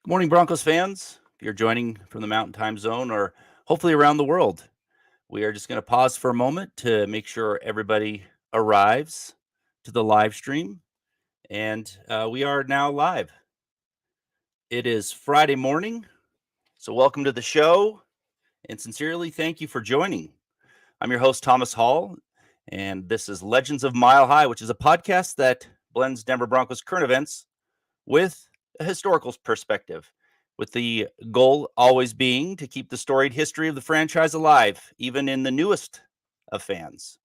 Good morning, Broncos fans. If you're joining from the Mountain Time Zone or hopefully around the world, we are just going to pause for a moment to make sure everybody arrives to the live stream. And we are now live. It is Friday morning. So, welcome to the show. And sincerely, thank you for joining. I'm your host, Thomas Hall. And this is Legends of Mile High, which is a podcast that blends Denver Broncos current events with a historical perspective, with the goal always being to keep the storied history of the franchise alive, even in the newest of fans.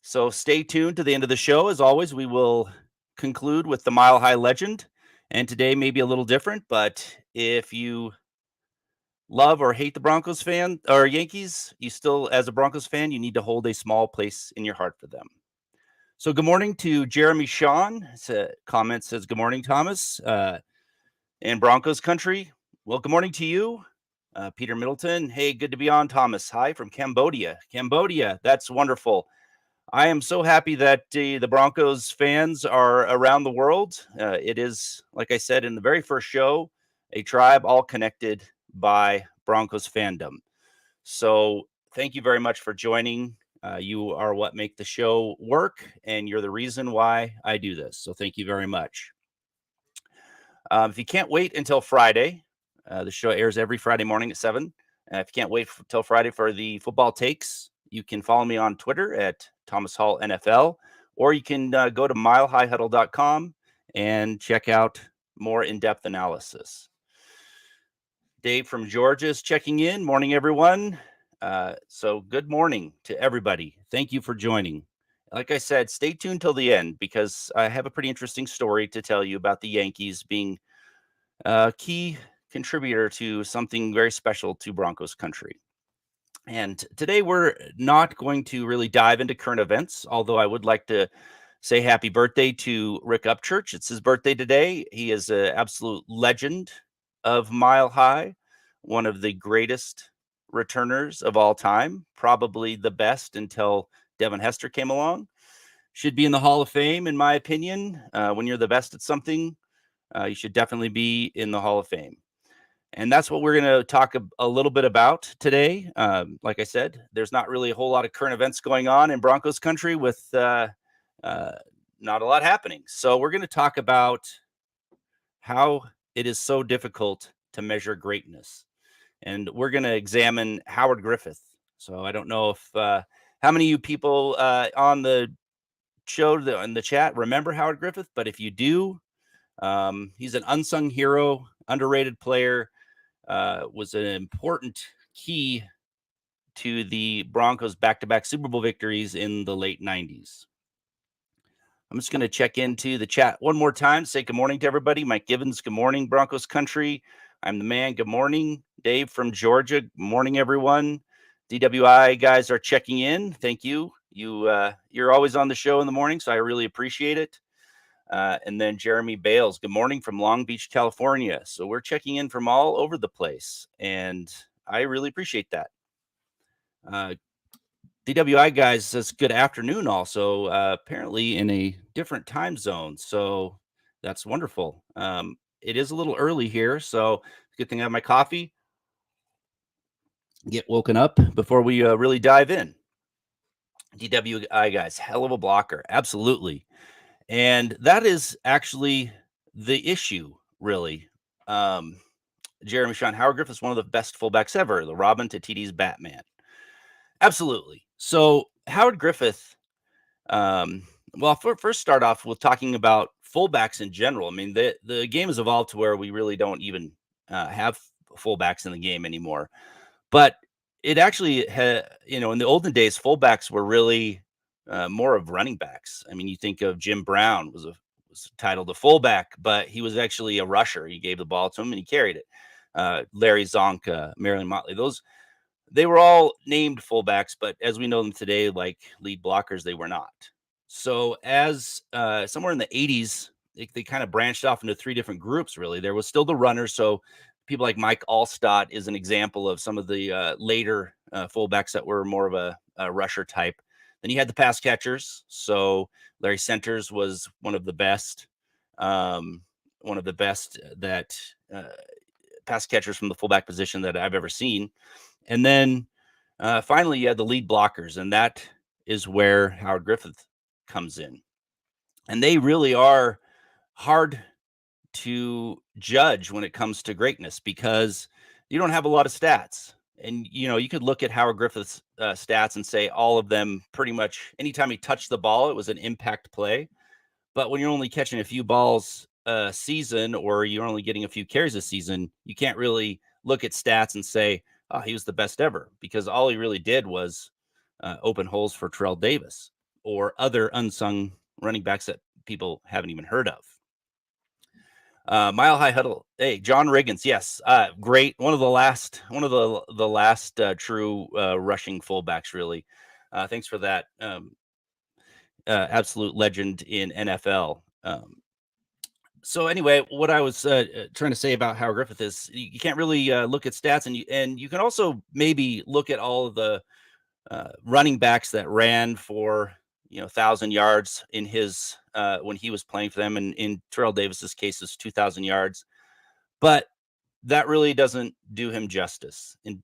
So stay tuned to the end of the show. As always, we will conclude with the Mile High legend. And today may be a little different, but if you love or hate the Broncos fan or Yankees, you still, as a Broncos fan, you need to hold a small place in your heart for them. So good morning to Jeremy Sean. Comment says, good morning, Thomas. In Broncos country. Well, good morning to you, Peter Middleton. Hey, good to be on, Thomas. Hi from Cambodia. Cambodia, that's wonderful. I am so happy that the Broncos fans are around the world. It is, like I said in the very first show, a tribe all connected by Broncos fandom. So thank you very much for joining. You are what make the show work, and you're the reason why I do this. So thank you very much. If you can't wait until Friday, the show airs every Friday morning at 7. If you can't wait until Friday for the football takes, you can follow me on Twitter at Thomas Hall NFL, or you can go to milehighhuddle.com and check out more in-depth analysis. Dave from Georgia is checking in. Morning, everyone. So good morning to everybody. Thank you for joining. Like I said, stay tuned till the end because I have a pretty interesting story to tell you about the Yankees being a key contributor to something very special to Broncos country. And today we're not going to really dive into current events, although I would like to say happy birthday to Rick Upchurch. It's his birthday today. He is an absolute legend of Mile High, one of the greatest returners of all time, probably the best until Devin Hester came along. Should be in the Hall of Fame, in my opinion. When you're the best at something, you should definitely be in the Hall of Fame. And that's what we're going to talk a little bit about today. Like I said, there's not really a whole lot of current events going on in Broncos country with not a lot happening. So we're going to talk about how it is so difficult to measure greatness. And we're going to examine Howard Griffith. So I don't know if how many of you people on the show in the chat remember Howard Griffith, but if you do, he's an unsung hero, underrated player, was an important key to the Broncos' back-to-back Super Bowl victories in the late 90s. I'm just going to check into the chat one more time, say good morning to everybody. Mike Gibbons, good morning, Broncos country. I'm the man, good morning. Dave from Georgia, good morning, everyone. DWI guys are checking in. Thank you. You're always on the show in the morning, so I really appreciate it. And then Jeremy Bales, good morning from Long Beach, California. So we're checking in from all over the place, and I really appreciate that. DWI guys says good afternoon also, apparently in a different time zone. So that's wonderful. It is a little early here, so good thing I have my coffee. Get woken up before we really dive in. DWI guys, hell of a blocker. Absolutely. And that is actually the issue, really. Jeremy Sean, Howard Griffith is one of the best fullbacks ever, the Robin to TD's Batman. Absolutely. So Howard Griffith, first start off with talking about fullbacks in general. I mean, the game has evolved to where we really don't even have fullbacks in the game anymore. But it actually had, in the olden days, fullbacks were really more of running backs. I mean, you think of Jim Brown was titled a fullback, but he was actually a rusher. You gave the ball to him and he carried it. Larry Zonka, Marilyn Motley, they were all named fullbacks, but as we know them today, like lead blockers, they were not. So as somewhere in the 80s, they kind of branched off into 3 different groups, really. There was still the runners. So people like Mike Allstott is an example of some of the later fullbacks that were more of a rusher type. Then you had the pass catchers. So Larry Centers was one of the best. one of the best that pass catchers from the fullback position that I've ever seen. And then finally, you had the lead blockers, and that is where Howard Griffith comes in. And they really are hard to judge when it comes to greatness because you don't have a lot of stats. And, you could look at Howard Griffith's stats and say all of them pretty much anytime he touched the ball, it was an impact play. But when you're only catching a few balls a season or you're only getting a few carries a season, you can't really look at stats and say, oh, he was the best ever, because all he really did was open holes for Terrell Davis or other unsung running backs that people haven't even heard of. Mile High Huddle. Hey, John Riggins. Yes. Great. One of the last true rushing fullbacks, really. Thanks for that. Absolute legend in NFL. So anyway, what I was trying to say about Howard Griffith is you can't really look at stats, and you can also maybe look at all of the running backs that ran for 1,000 yards in his when he was playing for them, and in Terrell Davis's case, is 2,000 yards. But that really doesn't do him justice. And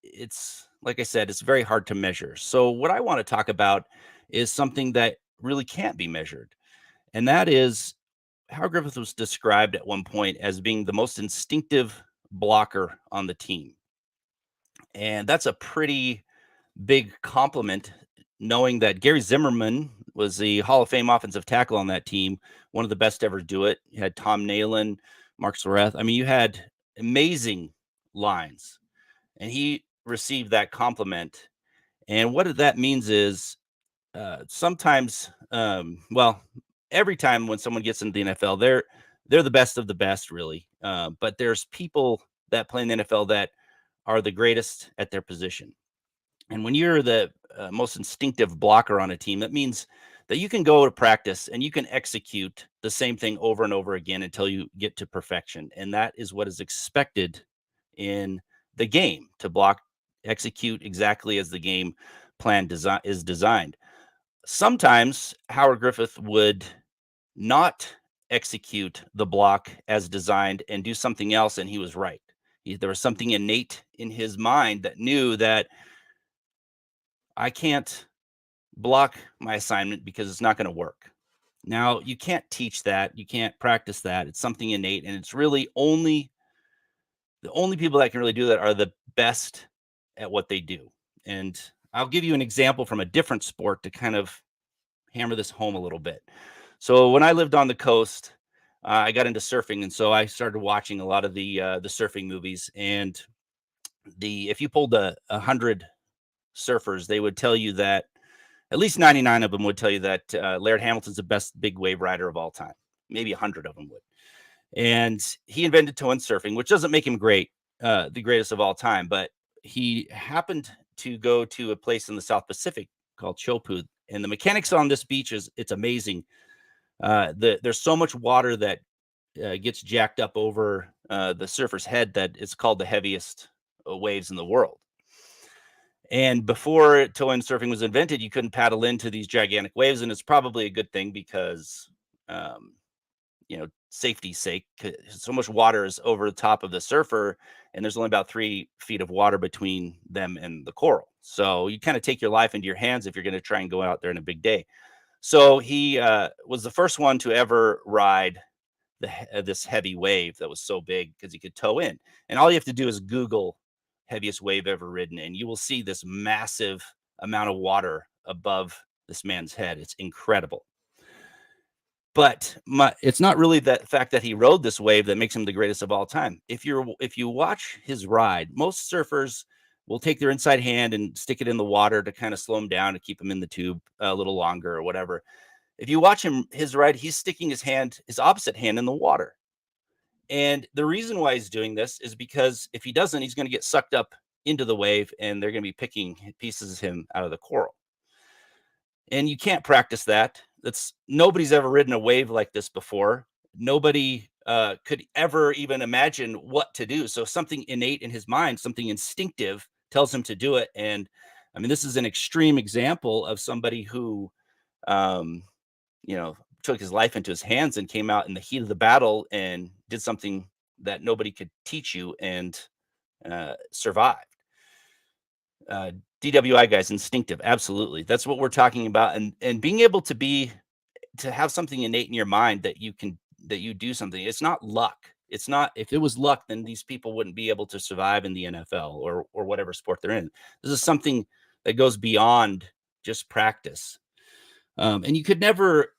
it's like I said, it's very hard to measure. So what I want to talk about is something that really can't be measured, and that is Howard Griffith was described at one point as being the most instinctive blocker on the team. And that's a pretty big compliment, knowing that Gary Zimmerman was the Hall of Fame offensive tackle on that team, one of the best to ever do it. You had Tom Nalen, Mark Sareth. I mean, you had amazing lines, and he received that compliment. And what that means is sometimes, every time when someone gets into the NFL, they're the best of the best, really. But there's people that play in the NFL that are the greatest at their position. And when you're the most instinctive blocker on a team, that means that you can go to practice and you can execute the same thing over and over again until you get to perfection. And that is what is expected in the game, to execute exactly as the game plan is designed. Sometimes Howard Griffith would not execute the block as designed and do something else, and he was right. There was something innate in his mind that knew that I can't block my assignment because it's not going to work. Now, you can't teach that. You can't practice that. It's something innate, and it's really the only people that can really do that are the best at what they do. And I'll give you an example from a different sport to kind of hammer this home a little bit. So when I lived on the coast, I got into surfing, and so I started watching a lot of the surfing movies. And if you pulled 100 surfers, they would tell you that at least 99 of them would tell you that Laird Hamilton's the best big wave rider of all time. Maybe 100 of them would. And he invented toe and surfing, which doesn't make him great, the greatest of all time. But he happened to go to a place in the South Pacific called Chopu. And the mechanics on this beach it's amazing. There's so much water that gets jacked up over the surfer's head that it's called the heaviest waves in the world. And before toe and surfing was invented, you couldn't paddle into these gigantic waves, and it's probably a good thing because, safety's sake. So much water is over the top of the surfer, and there's only about 3 feet of water between them and the coral. So you kind of take your life into your hands if you're going to try and go out there in a big day. So he was the first one to ever ride this heavy wave that was so big because he could tow in. And all you have to do is Google heaviest wave ever ridden, and you will see this massive amount of water above this man's head. It's incredible. But it's not really the fact that he rode this wave that makes him the greatest of all time. If you watch his ride, most surfers will take their inside hand and stick it in the water to kind of slow him down, to keep him in the tube a little longer or whatever. If you watch his ride, he's sticking his opposite hand in the water. And the reason why he's doing this is because if he doesn't, he's going to get sucked up into the wave, and they're going to be picking pieces of him out of the coral. And you can't practice that. Nobody's ever ridden a wave like this before. Nobody could ever even imagine what to do. So something innate in his mind, something instinctive, tells him to do it. And I mean, this is an extreme example of somebody who, took his life into his hands and came out in the heat of the battle and did something that nobody could teach you and survived. DWI guys, instinctive, absolutely. That's what we're talking about, and being able to have something innate in your mind that you do something. It's not luck. It's not. If it was luck, then these people wouldn't be able to survive in the NFL or whatever sport they're in. This is something that goes beyond just practice. And you could never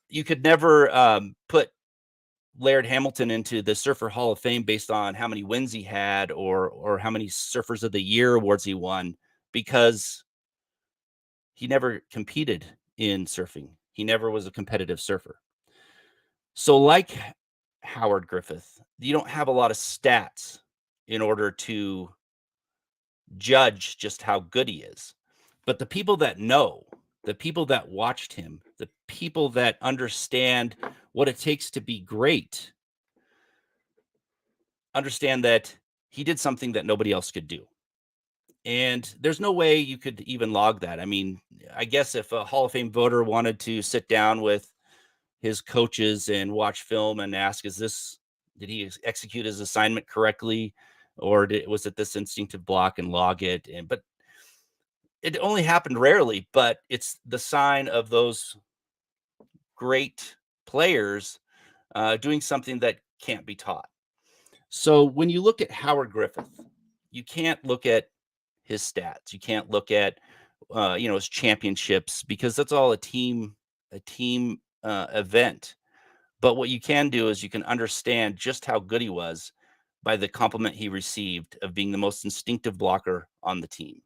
put Laird Hamilton into the Surfer Hall of Fame based on how many wins he had or how many Surfers of the Year awards he won, because he never competed in surfing. He never was a competitive surfer. So like Howard Griffith, you don't have a lot of stats in order to judge just how good he is. But the people that know, the people that watched him, the people that understand what it takes to be great, understand that he did something that nobody else could do. And there's no way you could even log that. I mean, I guess if a Hall of Fame voter wanted to sit down with his coaches and watch film and ask, did he execute his assignment correctly? Or was it this instinctive block, and log it? But it only happened rarely, but it's the sign of those great players doing something that can't be taught. So when you look at Howard Griffith, you can't look at his stats. You can't look at his championships, because that's all a team event. But what you can do is you can understand just how good he was by the compliment he received of being the most instinctive blocker on the team.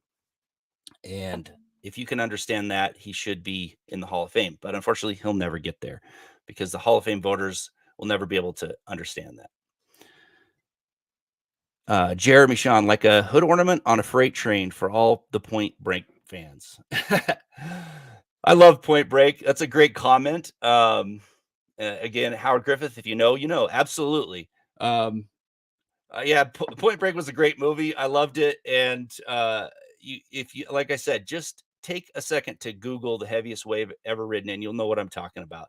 And if you can understand that, he should be in the Hall of Fame. But unfortunately, he'll never get there because the Hall of Fame voters will never be able to understand that. Jeremy Sean, like a hood ornament on a freight train for all the Point Break fans. I love Point Break. That's a great comment. Again, Howard Griffith, if you know, absolutely. Yeah, Point Break was a great movie. I loved it. And if you, like I said, just take a second to Google the heaviest wave ever ridden, and you'll know what I'm talking about.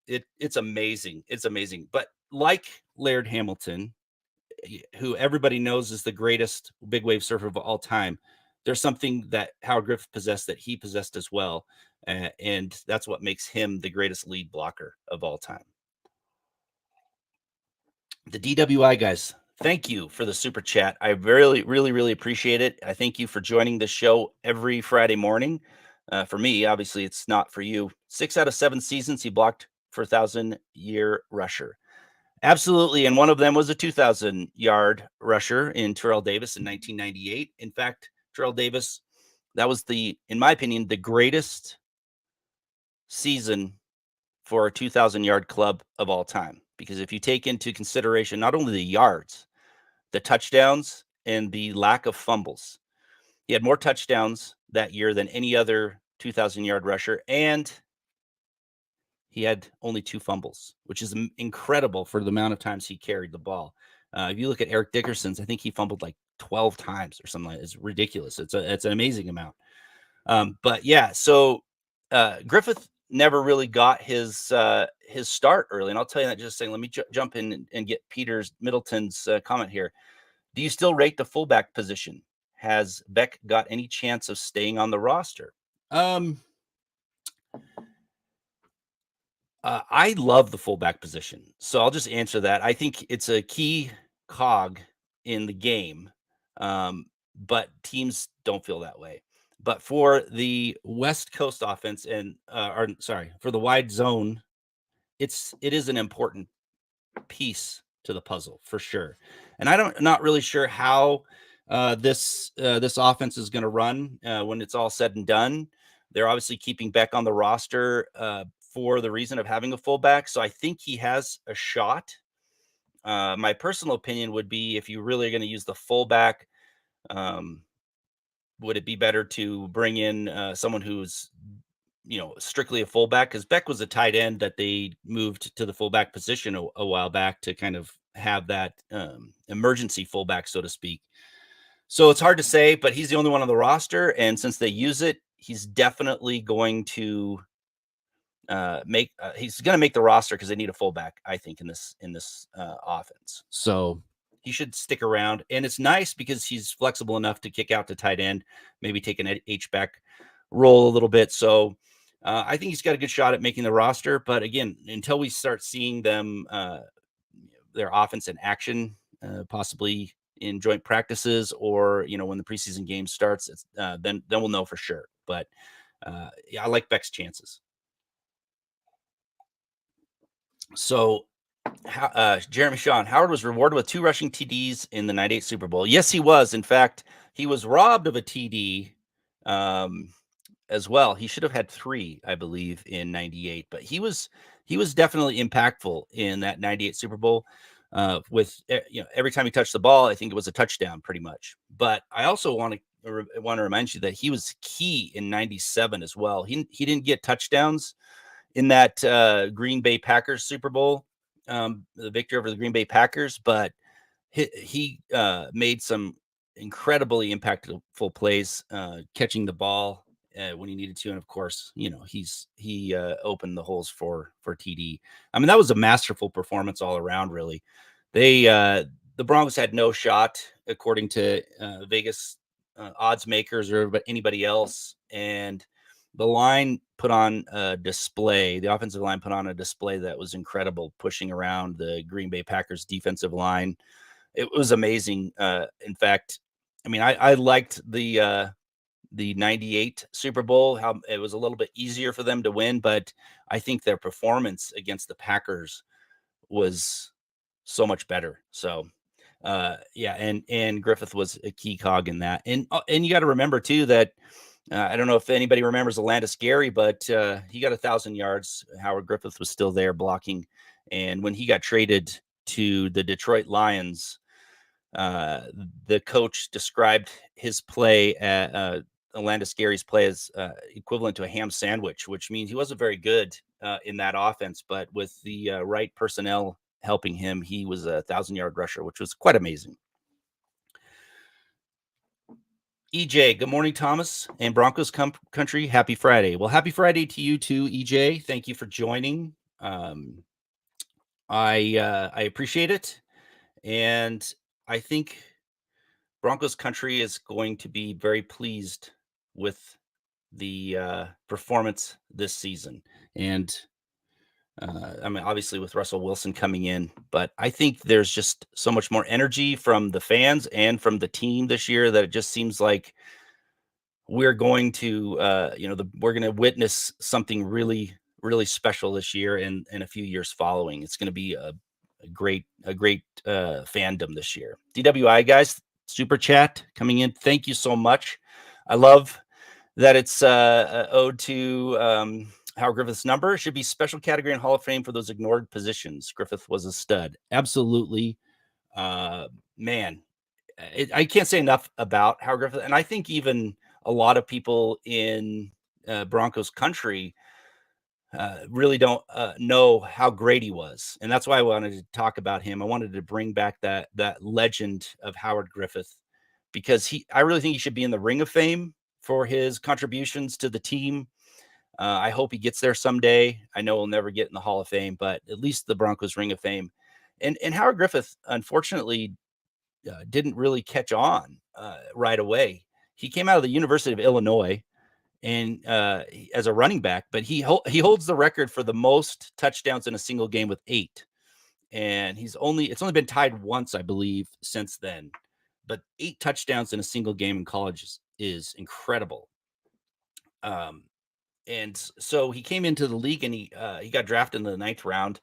It's amazing. It's amazing. But like Laird Hamilton, who everybody knows is the greatest big wave surfer of all time, there's something that Howard Griffith possessed that he possessed as well. And that's what makes him the greatest lead blocker of all time. The DWI guys, thank you for the super chat. I really, really, really appreciate it. I thank you for joining the show every Friday morning. For me, obviously, it's not for you. 6 out of 7 seasons, he blocked for 1,000-year rusher. Absolutely. And one of them was a 2,000-yard rusher in Terrell Davis in 1998. In fact, Terrell Davis, that was in my opinion, the greatest season for a 2,000-yard club of all time. Because if you take into consideration not only the yards, the touchdowns, and the lack of fumbles, he had more touchdowns that year than any other 2,000-yard rusher, and he had only 2 fumbles, which is incredible for the amount of times he carried the ball. If you look at Eric Dickerson's, I think he fumbled like 12 times or something like that. It's ridiculous. It's an amazing amount. But yeah, so Griffith never really got his start early, and I'll tell you that just saying. Let me jump in and get Middleton's comment here. Do you still rate the fullback position? Has Beck got any chance of staying on the roster? I love the fullback position, so I'll just answer that. I think it's a key cog in the game, but teams don't feel that way. But for the West Coast offense for the wide zone, it is an important piece to the puzzle for sure. And not really sure how this offense is going to run when it's all said and done. They're obviously keeping Beck on the roster for the reason of having a fullback, so I think he has a shot. My personal opinion would be, if you really are going to use the fullback, would it be better to bring in someone who's strictly a fullback? Because Beck was a tight end that they moved to the fullback position a while back to kind of have that emergency fullback, so to speak. So it's hard to say, but he's the only one on the roster, and since they use it, he's definitely going to he's going to make the roster because they need a fullback, I think, in this offense. So he should stick around, and it's nice because he's flexible enough to kick out to tight end, maybe take an H-back role a little bit. So I think he's got a good shot at making the roster. But again, until we start seeing them their offense in action, possibly in joint practices or when the preseason game starts, then we'll know for sure. But yeah, I like Beck's chances. So, Jeremy Shawn, Howard was rewarded with 2 rushing TDs in the '98 Super Bowl. Yes, he was. In fact, he was robbed of a TD as well. He should have had 3, I believe, in '98. But he was definitely impactful in that '98 Super Bowl. With every time he touched the ball, I think it was a touchdown, pretty much. But I also want to remind you that he was key in '97 as well. He didn't get touchdowns in that Green Bay Packers Super Bowl, the victory over the Green Bay Packers, but he made some incredibly impactful plays, catching the ball when he needed to, and of course, he opened the holes for TD. I mean, that was a masterful performance all around. Really, the Broncos had no shot according to Vegas odds makers or anybody else, and the line put on a display. The offensive line put on a display that was incredible, pushing around the Green Bay Packers defensive line. It was amazing. In fact, I mean, I liked the '98 Super Bowl, how it was a little bit easier for them to win, but I think their performance against the Packers was so much better. So, yeah, and Griffith was a key cog in that. And you got to remember too that I don't know if anybody remembers Alandis Gary, but he got 1,000 yards. Howard Griffith was still there blocking, and when he got traded to the Detroit Lions, the coach described his play at Alandis Gary's play as equivalent to a ham sandwich, which means he wasn't very good in that offense. But with the right personnel helping him, he was a 1,000-yard rusher, which was quite amazing. EJ, good morning, Thomas and Broncos country. Happy Friday. Well, happy Friday to you too, EJ. Thank you for joining. I appreciate it, and I think Broncos country is going to be very pleased with the performance this season. And I mean, obviously with Russell Wilson coming in, but I think there's just so much more energy from the fans and from the team this year that it just seems like we're going to, we're going to witness something really, really special this year and a few years following. It's going to be a great fandom this year. DWI guys, super chat coming in. Thank you so much. I love that it's ode to Howard Griffith's number. It should be special category in Hall of Fame for those ignored positions. Griffith was a stud. Absolutely. Man, I can't say enough about Howard Griffith. And I think even a lot of people in Broncos country really don't know how great he was. And that's why I wanted to talk about him. I wanted to bring back that legend of Howard Griffith, because I really think he should be in the Ring of Fame for his contributions to the team. I hope he gets there someday. I know he'll never get in the Hall of Fame, but at least the Broncos Ring of Fame. And Howard Griffith, unfortunately, didn't really catch on right away. He came out of the University of Illinois and as a running back, but he holds the record for the most touchdowns in a single game with 8. And it's only been tied once, I believe, since then. But 8 touchdowns in a single game in college is incredible. And so he came into the league and he got drafted in the 9th round,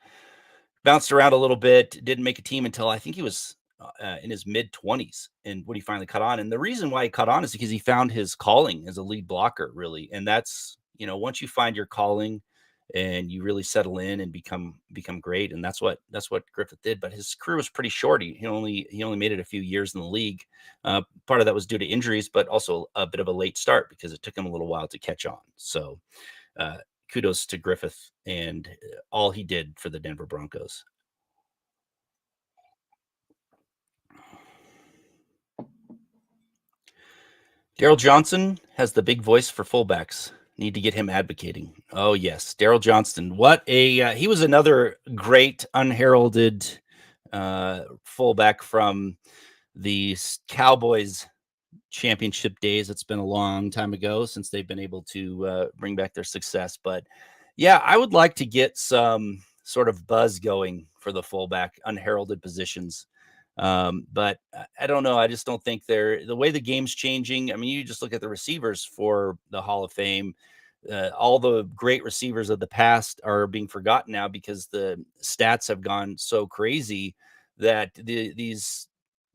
bounced around a little bit, didn't make a team until I think he was in his mid-20s and when he finally caught on. And the reason why he caught on is because he found his calling as a lead blocker, really. And that's, once you find your calling and you really settle in and become great. And that's what Griffith did. But his career was pretty short. He only made it a few years in the league. Part of that was due to injuries, but also a bit of a late start because it took him a little while to catch on. So kudos to Griffith and all he did for the Denver Broncos. Daryl Johnson has the big voice for fullbacks. Need to get him advocating. Oh yes, Daryl Johnston. What a he was another great unheralded fullback from the Cowboys championship days. It's been a long time ago since they've been able to bring back their success. But yeah, I would like to get some sort of buzz going for the fullback unheralded positions. But I don't know. I just don't think they're the way the game's changing. I mean, you just look at the receivers for the Hall of Fame. All the great receivers of the past are being forgotten now because the stats have gone so crazy that these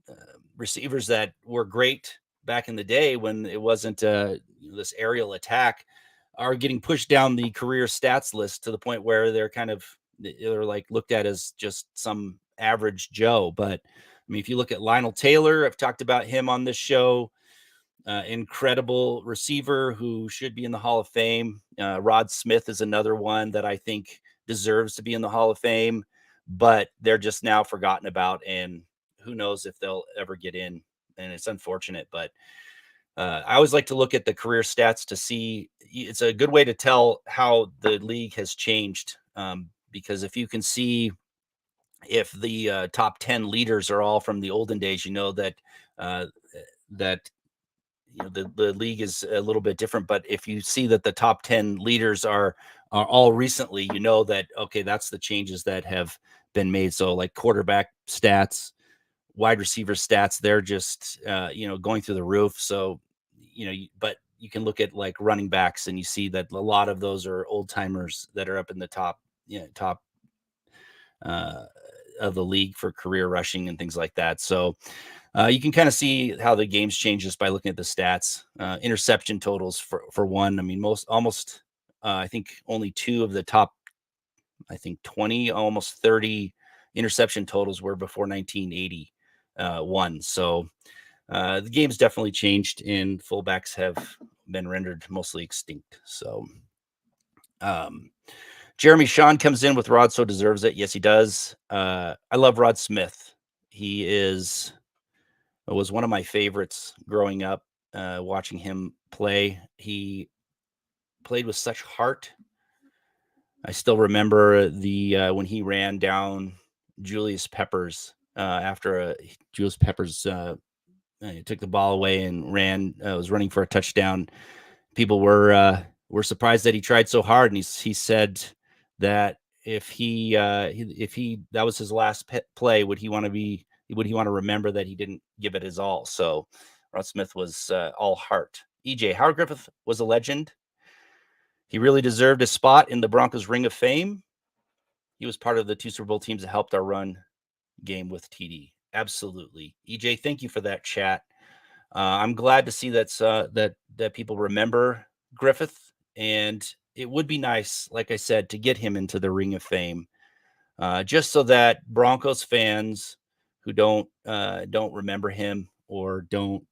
uh, receivers that were great back in the day when it wasn't this aerial attack are getting pushed down the career stats list to the point where they're like looked at as just some average Joe. But I mean, if you look at Lionel Taylor, I've talked about him on this show. Incredible receiver who should be in the Hall of Fame. Rod Smith is another one that I think deserves to be in the Hall of Fame, but they're just now forgotten about, and who knows if they'll ever get in. And it's unfortunate, but I always like to look at the career stats to see. It's a good way to tell how the league has changed, because if you can see if the top 10 leaders are all from the olden days, you know that uh, that the league is a little bit different. But if you see that the top 10 leaders are all recently, you know that okay, that's the changes that have been made. So like quarterback stats, wide receiver stats, they're just going through the roof. So but you can look at like running backs and you see that a lot of those are old timers that are up in the top uh, of the league for career rushing and things like that. So you can kind of see how the game's changed just by looking at the stats. Interception totals for one. I mean, I think only two of the top, I think 20, almost 30 interception totals were before 1981. So the game's definitely changed, and fullbacks have been rendered mostly extinct. So um, Jeremy Sean comes in with Rod so deserves it. Yes, he does. I love Rod Smith. He was one of my favorites growing up, watching him play. He played with such heart. I still remember the when he ran down Julius Peppers after Julius Peppers took the ball away and was running for a touchdown. People were surprised that he tried so hard, and he said that if he that was his last play, would he want to remember that he didn't give it his all? So Rod Smith was all heart. EJ Howard Griffith was a legend. He really deserved a spot in the Broncos Ring of Fame. He was part of the two Super Bowl teams that helped our run game with TD. Absolutely. EJ, thank you for that chat. I'm glad to see that people remember Griffith, and it would be nice, like I said, to get him into the Ring of Fame, just so that Broncos fans who don't remember him or don't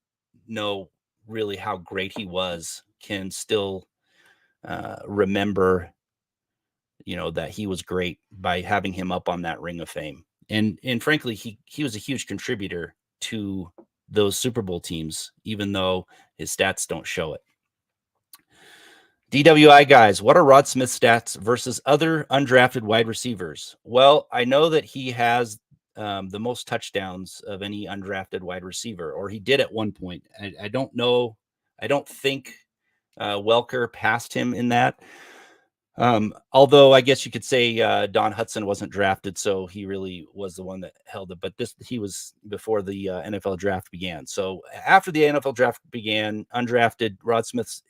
know really how great he was can still remember, that he was great by having him up on that Ring of Fame. And frankly, he was a huge contributor to those Super Bowl teams, even though his stats don't show it. DWI guys, what are Rod Smith's stats versus other undrafted wide receivers? Well, I know that he has the most touchdowns of any undrafted wide receiver, or he did at one point. I don't know. I don't think Welker passed him in that. Although I guess you could say Don Hudson wasn't drafted, so he really was the one that held it. But he was before the NFL draft began. So after the NFL draft began, undrafted Rod Smith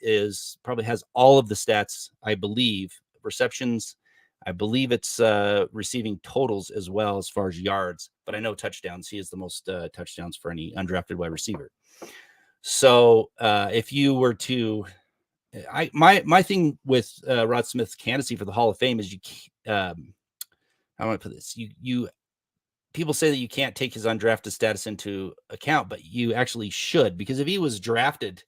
probably has all of the stats, I believe, receptions. I believe it's receiving totals as well as far as yards. But I know touchdowns. He has the most touchdowns for any undrafted wide receiver. So if you were to my thing with Rod Smith's candidacy for the Hall of Fame is how do I put this? You people say that you can't take his undrafted status into account, but you actually should, because if he was drafted,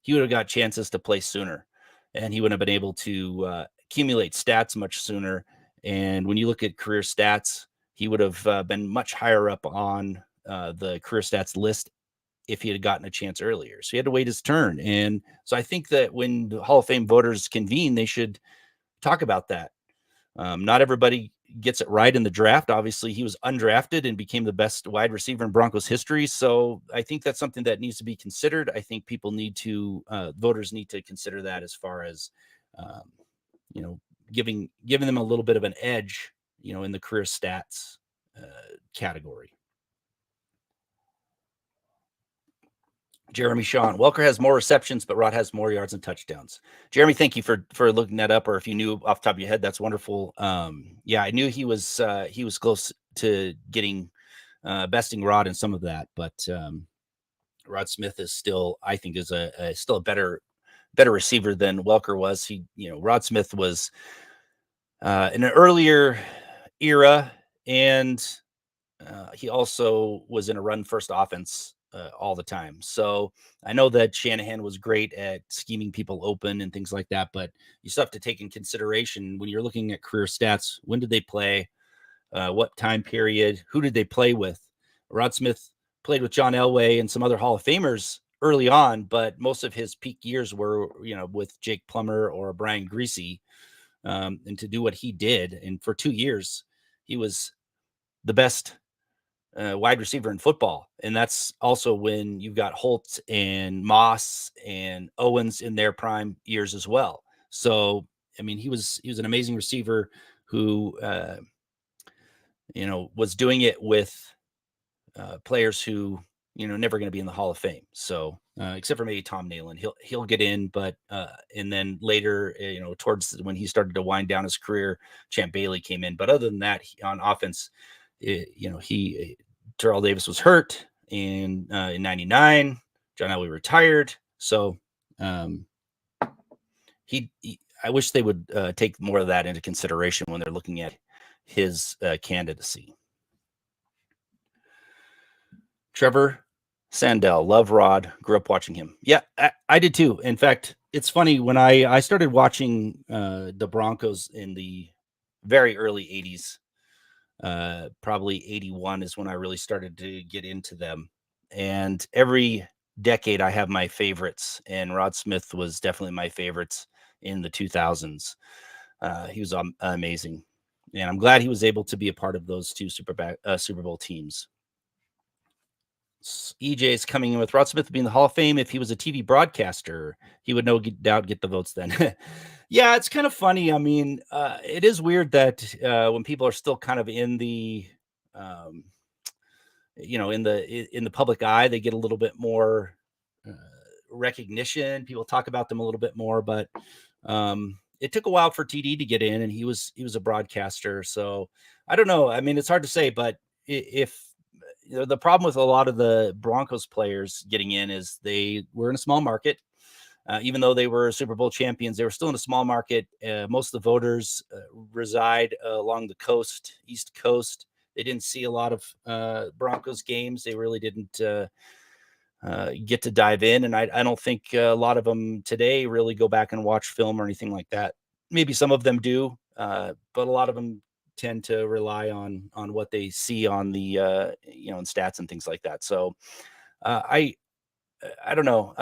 he would have got chances to play sooner, and he would have been able to accumulate stats much sooner. And when you look at career stats, he would have been much higher up on the career stats list if he had gotten a chance earlier. So he had to wait his turn. And so I think that when the Hall of Fame voters convene, they should talk about that. Not everybody gets it right in the draft. Obviously, he was undrafted and became the best wide receiver in Broncos history. So I think that's something that needs to be considered. I think people need to, voters need to consider that as far as, giving them a little bit of an edge, in the career stats category. Jeremy Sean, Welker has more receptions, but Rod has more yards and touchdowns. Jeremy, thank you for looking that up. Or if you knew off the top of your head, that's wonderful. Yeah, I knew he was close to getting besting Rod in some of that, but Rod Smith is still, I think, is still a better receiver than Welker was. Rod Smith was in an earlier era, and he also was in a run first offense all the time. So I know that Shanahan was great at scheming people open and things like that, but you still have to take in consideration when you're looking at career stats. When did they play? What time period? Who did they play with? Rod Smith played with John Elway and some other Hall of Famers early on, but most of his peak years were, with Jake Plummer or Brian Greasy. And to do what he did, and for 2 years, he was the best wide receiver in football. And that's also when you've got Holt and Moss and Owens in their prime years as well. So, I mean, he was an amazing receiver who, was doing it with players who, never going to be in the Hall of Fame. So, except for maybe Tom Nalen, he'll get in, but and then later, towards when he started to wind down his career, Champ Bailey came in. But other than that, on offense, Terrell Davis was hurt in '99. John Elway retired. So I wish they would take more of that into consideration when they're looking at his candidacy. Trevor Sandell, love Rod, grew up watching him. Yeah, I did too. In fact, it's funny, when I started watching the Broncos in the very early 80s, probably 81 is when I really started to get into them. And every decade I have my favorites, and Rod Smith was definitely my favorites in the 2000s. He was amazing. And I'm glad he was able to be a part of those two Super Bowl teams. EJ is coming in with Rod Smith being the Hall of Fame. If he was a TV broadcaster, he would no doubt get the votes then. Yeah, it's kind of funny. I mean, it is weird that when people are still kind of in the, in the public eye, they get a little bit more recognition. People talk about them a little bit more, but it took a while for TD to get in, and he was a broadcaster. So I don't know. I mean, it's hard to say, but if the problem with a lot of the Broncos players getting in is they were in a small market. Even though they were Super Bowl champions, they were still in a small market. Most of the voters reside along the coast, East Coast. They didn't see a lot of Broncos games. They really didn't get to dive in. And I don't think a lot of them today really go back and watch film or anything like that. Maybe some of them do, but a lot of them tend to rely on what they see on the in stats and things like that. So I don't know.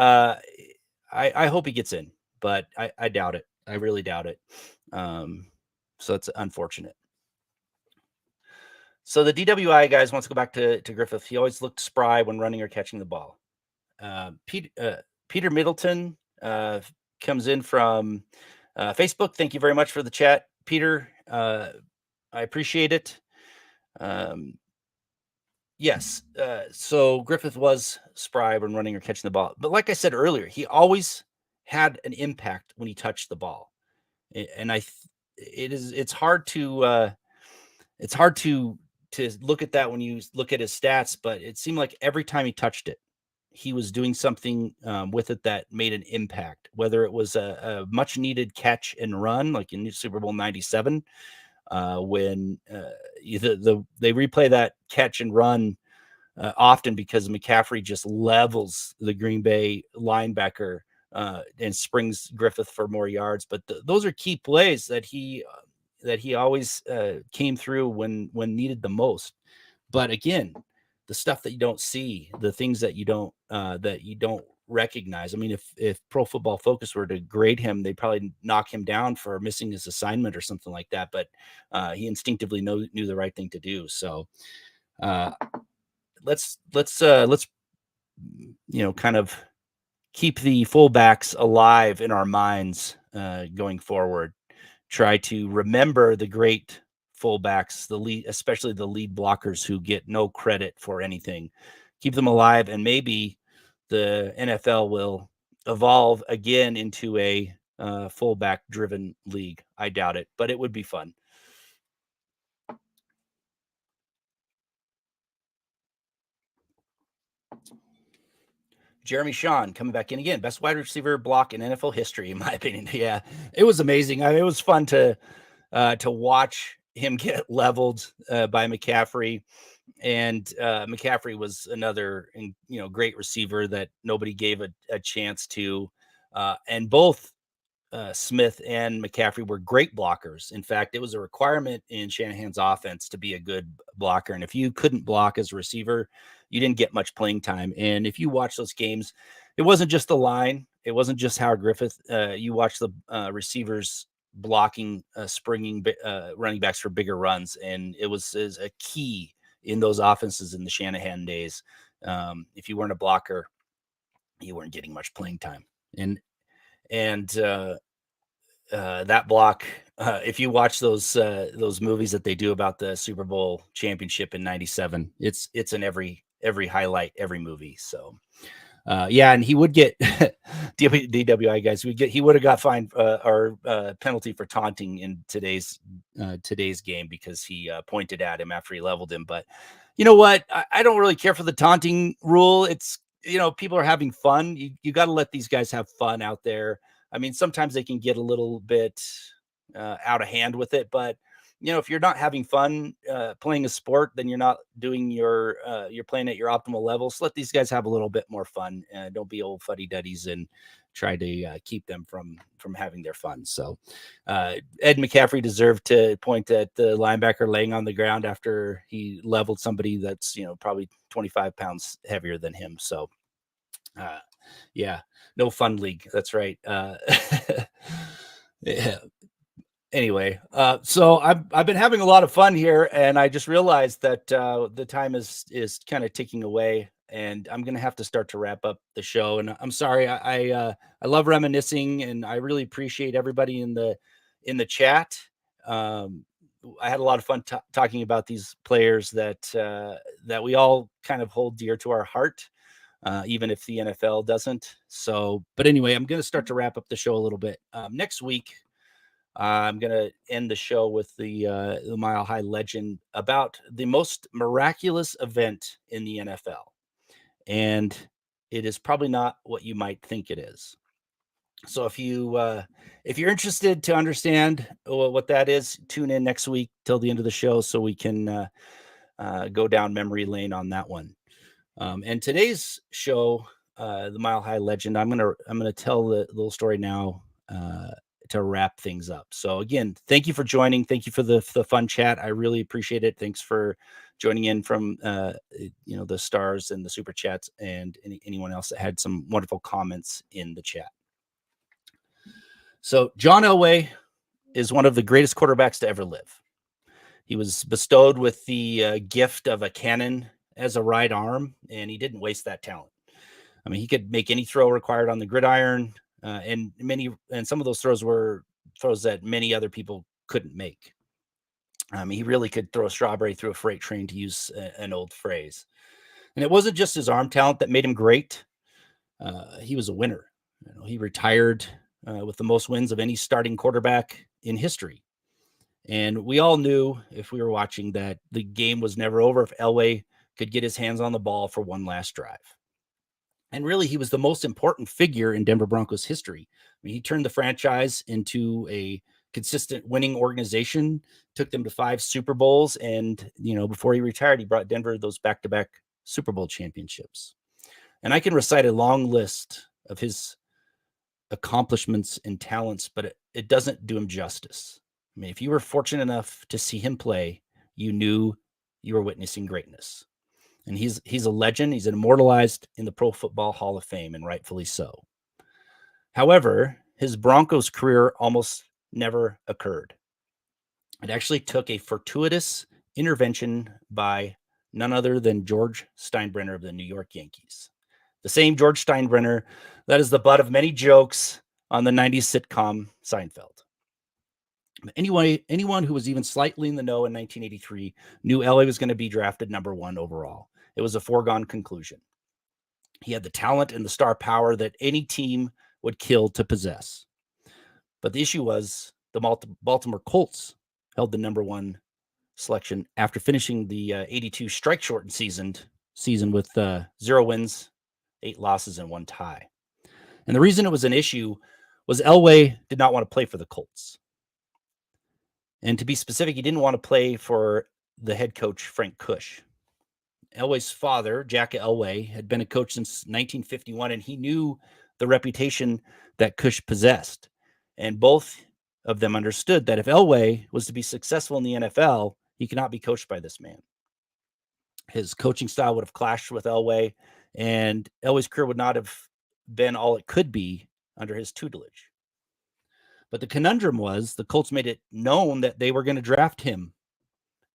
I hope he gets in, but I doubt it. I really doubt it. So it's unfortunate. So the DWI guys wants to go back to Griffith. He always looked spry when running or catching the ball. Peter Middleton comes in from Facebook. Thank you very much for the chat, Peter. I appreciate it. Yes. So Griffith was spry when running or catching the ball, but like I said earlier, he always had an impact when he touched the ball. And it's hard to look at that when you look at his stats, but it seemed like every time he touched it, he was doing something with it that made an impact, whether it was a much needed catch and run, like in Super Bowl 97, when they replay that catch and run often because McCaffrey just levels the Green Bay linebacker and springs Griffith for more yards. But those are key plays that he always came through when needed the most. But again, the stuff that you don't see, the things that you don't recognize. I mean, if Pro Football Focus were to grade him, they'd probably knock him down for missing his assignment or something like that. But he instinctively knew the right thing to do. So uh, let's kind of keep the fullbacks alive in our minds going forward. Try to remember the great fullbacks, the lead, especially the lead blockers who get no credit for anything. Keep them alive, and maybe the NFL will evolve again into a fullback-driven league. I doubt it, but it would be fun. Jeremy Shawn coming back in again. Best wide receiver block in NFL history, in my opinion. Yeah, it was amazing. I mean, it was fun to watch him get leveled by McCaffrey. And McCaffrey was another, great receiver that nobody gave a chance to. And both Smith and McCaffrey were great blockers. In fact, it was a requirement in Shanahan's offense to be a good blocker. And if you couldn't block as a receiver, you didn't get much playing time. And if you watch those games, it wasn't just the line. It wasn't just Howard Griffith. You watch the receivers blocking, springing running backs for bigger runs. And it was a key in those offenses in the Shanahan days. If you weren't a blocker, you weren't getting much playing time. And that block, if you watch those movies that they do about the Super Bowl championship in '97, it's in every highlight, every movie. So and he would get DWI guys. He would have got fined or penalty for taunting in today's game because he pointed at him after he leveled him. But you know what? I don't really care for the taunting rule. It's people are having fun. You got to let these guys have fun out there. I mean, sometimes they can get a little bit out of hand with it, but if you're not having fun playing a sport, then you're not doing you're playing at your optimal level. So let these guys have a little bit more fun. Don't be old fuddy-duddies and try to keep them from having their fun. So Ed McCaffrey deserved to point at the linebacker laying on the ground after he leveled somebody that's probably 25 pounds heavier than him. So no fun league. That's right. Yeah. Anyway, so I've been having a lot of fun here, and I just realized that the time is kind of ticking away, and I'm gonna have to start to wrap up the show. And I'm sorry, I love reminiscing, and I really appreciate everybody in the chat. I had a lot of fun talking about these players that we all kind of hold dear to our heart. Even if the NFL doesn't. So, but anyway, I'm going to start to wrap up the show a little bit. Next week, I'm going to end the show with the Mile High Legend about the most miraculous event in the NFL. And it is probably not what you might think it is. So if you're interested to understand what that is, tune in next week till the end of the show so we can go down memory lane on that one. And today's show, the Mile High Legend, I'm gonna tell the little story now to wrap things up. So again, thank you for joining. Thank you for the fun chat. I really appreciate it. Thanks for joining in from the stars and the super chats and anyone else that had some wonderful comments in the chat. So John Elway is one of the greatest quarterbacks to ever live. He was bestowed with the gift of a cannon as a right arm, and he didn't waste that talent. I mean, he could make any throw required on the gridiron, and some of those throws were throws that many other people couldn't make. I mean, he really could throw a strawberry through a freight train, to use an old phrase. And it wasn't just his arm talent that made him great. He was a winner. He retired with the most wins of any starting quarterback in history. And we all knew, if we were watching, that the game was never over if Elway could get his hands on the ball for one last drive. And really, he was the most important figure in Denver Broncos history. I mean, he turned the franchise into a consistent winning organization, took them to 5 Super Bowls. And, before he retired, he brought Denver those back-to-back Super Bowl championships. And I can recite a long list of his accomplishments and talents, but it doesn't do him justice. I mean, if you were fortunate enough to see him play, you knew you were witnessing greatness. And he's a legend. He's immortalized in the Pro Football Hall of Fame, and rightfully so. However, his Broncos career almost never occurred. It actually took a fortuitous intervention by none other than George Steinbrenner of the New York Yankees. The same George Steinbrenner that is the butt of many jokes on the 90s sitcom Seinfeld. Anyway, anyone who was even slightly in the know in 1983 knew Elway was going to be drafted number 1 overall. It was a foregone conclusion. He had the talent and the star power that any team would kill to possess. But the issue was the Baltimore Colts held the number 1 selection after finishing the 82 strike-shortened season with 0 wins, 8 losses, and 1 tie. And the reason it was an issue was Elway did not want to play for the Colts. And to be specific, he didn't want to play for the head coach, Frank Kush. Elway's father, Jack Elway, had been a coach since 1951, and he knew the reputation that Kush possessed. And both of them understood that if Elway was to be successful in the NFL, he could not be coached by this man. His coaching style would have clashed with Elway, and Elway's career would not have been all it could be under his tutelage. But the conundrum was the Colts made it known that they were going to draft him,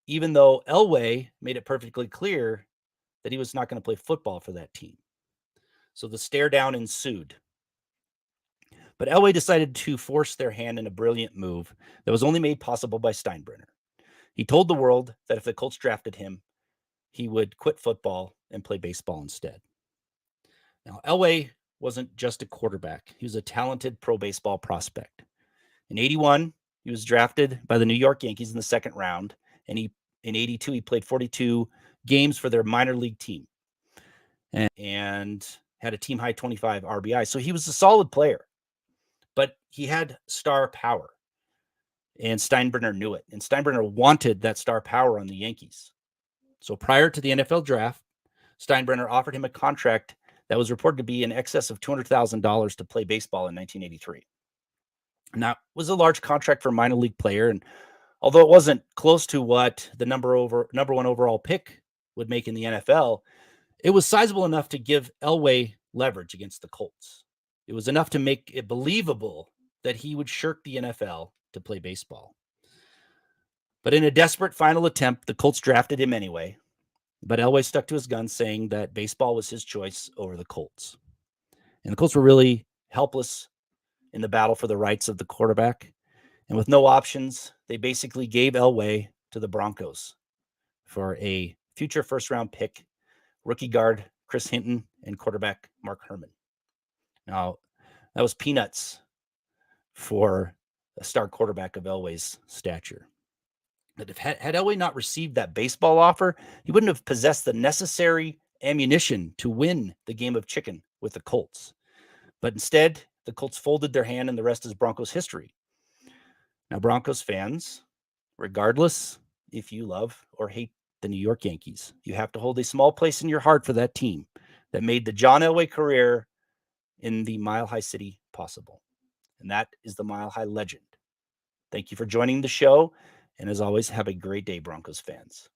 even though Elway made it perfectly clear that he was not going to play football for that team. So the stare down ensued. But Elway decided to force their hand in a brilliant move that was only made possible by Steinbrenner. He told the world that if the Colts drafted him, he would quit football and play baseball instead. Now, Elway wasn't just a quarterback. He was a talented pro baseball prospect. In 81, he was drafted by the New York Yankees in the 2nd round, and in 82, he played 42 games for their minor league team and had a team-high 25 RBI. So he was a solid player, but he had star power, and Steinbrenner knew it. And Steinbrenner wanted that star power on the Yankees. So prior to the NFL draft, Steinbrenner offered him a contract that was reported to be in excess of $200,000 to play baseball in 1983. And that was a large contract for a minor league player. And although it wasn't close to what the number 1 overall pick would make in the NFL, it was sizable enough to give Elway leverage against the Colts. It was enough to make it believable that he would shirk the NFL to play baseball. But in a desperate final attempt, the Colts drafted him anyway. But Elway stuck to his guns, saying that baseball was his choice over the Colts. And the Colts were really helpless in the battle for the rights of the quarterback. And with no options, they basically gave Elway to the Broncos for a future first-round pick, rookie guard Chris Hinton, and quarterback Mark Herman. Now, that was peanuts for a star quarterback of Elway's stature. But if had Elway not received that baseball offer, he wouldn't have possessed the necessary ammunition to win the game of chicken with the Colts. But instead, the Colts folded their hand, and the rest is Broncos history. Now, Broncos fans, regardless if you love or hate the New York Yankees, you have to hold a small place in your heart for that team that made the John Elway career in the Mile High City possible. And that is the Mile High legend. Thank you for joining the show. And as always, have a great day, Broncos fans.